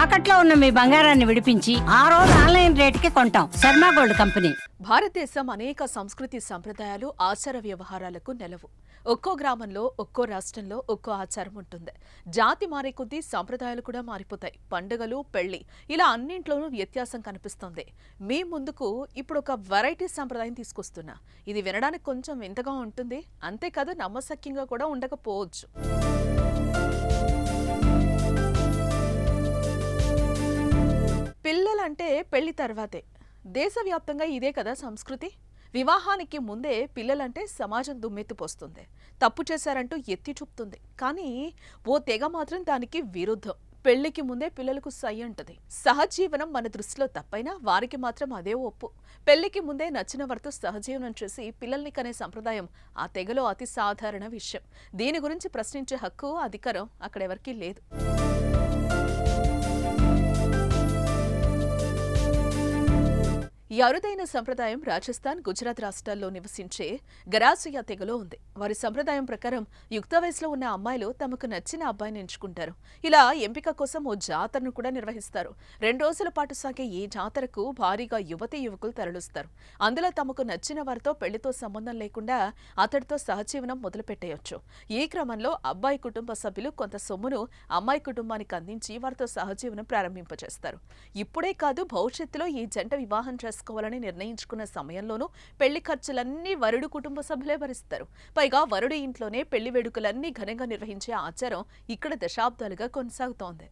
తాకట్లో ఉన్న మీ బంగారాన్ని విడిపించి ఆ రోజు ఆన్లైన్ రేటుకి కొంటాం. Sharma gold company. భారతదేశం అనేక సంస్కృతి సంప్రదాయాలు ఆచార వ్యవహారాలకు నెలవు. ఒక్కో గ్రామంలో, ఒక్కో రాష్ట్రంలో ఒక్కో ఆచారం ఉంటుంది. జాతి మారే కొద్దీ సంప్రదాయాలు కూడా మారిపోతాయి. పండుగలు, పెళ్లి ఇలా అన్నింట్లోనూ వ్యత్యాసం కనిపిస్తుంది. మీ ముందుకు ఇప్పుడు ఒక వెరైటీ సంప్రదాయం తీసుకొస్తున్నా. ఇది వినడానికి కొంచెం వింతగా ఉంటుంది, అంతేకాదు నమ్మశక్యంగా కూడా ఉండకపోవచ్చు. పిల్లలంటే పెళ్లి తర్వాతే. దేశవ్యాప్తంగా ఇదే కదా సంస్కృతి. వివాహానికి ముందే పిల్లలంటే సమాజం దుమ్మెత్తిపోస్తుంది, తప్పు చేశారంటూ ఎత్తి చూపుతుంది. కానీ ఓ తెగ మాత్రం దానికి విరుద్ధం. పెళ్లికి ముందే పిల్లలకు సై అంటది. సహజీవనం మన దృష్టిలో తప్పైనా వారికి మాత్రం అదే ఒప్పు. పెళ్లికి ముందే నచ్చిన వారితో సహజీవనం చేసి పిల్లల్ని కనే సంప్రదాయం ఆ తెగలో అతి సాధారణ విషయం. దీని గురించి ప్రశ్నించే హక్కు, అధికారం అక్కడెవరికీ లేదు. ఈ అరుదైన సంప్రదాయం రాజస్థాన్, గుజరాత్ రాష్ట్రాల్లో నివసించే గరాసియా తెగలో ఉంది. వారి సంప్రదాయం ప్రకారం యుక్త వయసులో ఉన్న అమ్మాయిలు తమకు నచ్చిన అబ్బాయిని ఎంచుకుంటారు. ఇలా ఎంపిక కోసం ఓ జాతరను కూడా నిర్వహిస్తారు. 2 రోజుల పాటు సాగే ఈ జాతరకు భారీగా యువతీ యువకులు తరలిస్తారు. అందులో తమకు నచ్చిన వారితో పెళ్లితో సంబంధం లేకుండా అతడితో సహజీవనం మొదలుపెట్టేయొచ్చు. ఈ క్రమంలో అబ్బాయి కుటుంబ సభ్యులు కొంత సొమ్మును అమ్మాయి కుటుంబానికి అందించి వారితో సహజీవనం ప్రారంభింపచేస్తారు. ఇప్పుడే కాదు, భవిష్యత్తులో ఈ జంట వివాహం చేసుకోవాలని నిర్ణయించుకున్న సమయంలోనూ పెళ్లి ఖర్చులన్నీ వరుడు కుటుంబ సభ్యులే భరిస్తారు. పైగా వరుడి ఇంట్లోనే పెళ్లి వేడుకలన్నీ ఘనంగా నిర్వహించే ఆచారం ఇక్కడ దశాబ్దాలుగా కొనసాగుతోంది.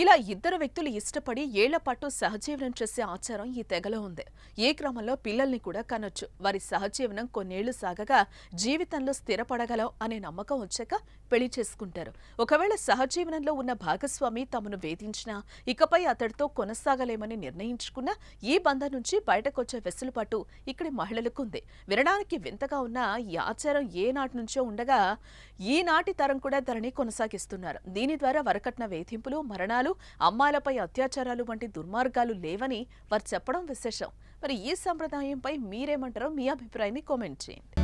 ఇలా ఇద్దరు వ్యక్తులు ఇష్టపడి ఏళ్ల పాటు సహజీవనం చేసే ఆచారం ఈ తెగలో ఉంది. ఏ క్రమంలో పిల్లల్ని కూడా కనొచ్చు. వారి సహజీవనం కొన్నేళ్లు సాగగా జీవితంలో స్థిరపడగలం అనే నమ్మకం వచ్చాక పెళ్లి చేసుకుంటారు. ఒకవేళ సహజీవనంలో ఉన్న భాగస్వామి తమను వేధించినా, ఇకపై అతడితో కొనసాగలేమని నిర్ణయించుకున్న ఈ బంధం నుంచి బయటకొచ్చే వెసులుబాటు ఇక్కడి మహిళలకు ఉంది. వినడానికి వింతగా ఉన్న ఈ ఆచారం ఏ నాటి నుంచో ఉండగా ఈనాటి తరం కూడా దానిని కొనసాగిస్తున్నారు. దీని ద్వారా వరకట్న వేధింపులు, మరణాలు, అమ్మాయిలపై అత్యాచారాలు వంటి దుర్మార్గాలు లేవని వారు చెప్పడం విశేషం. మరి ఈ సంప్రదాయంపై మీరేమంటారో మీ అభిప్రాయాన్ని కామెంట్ చేయండి.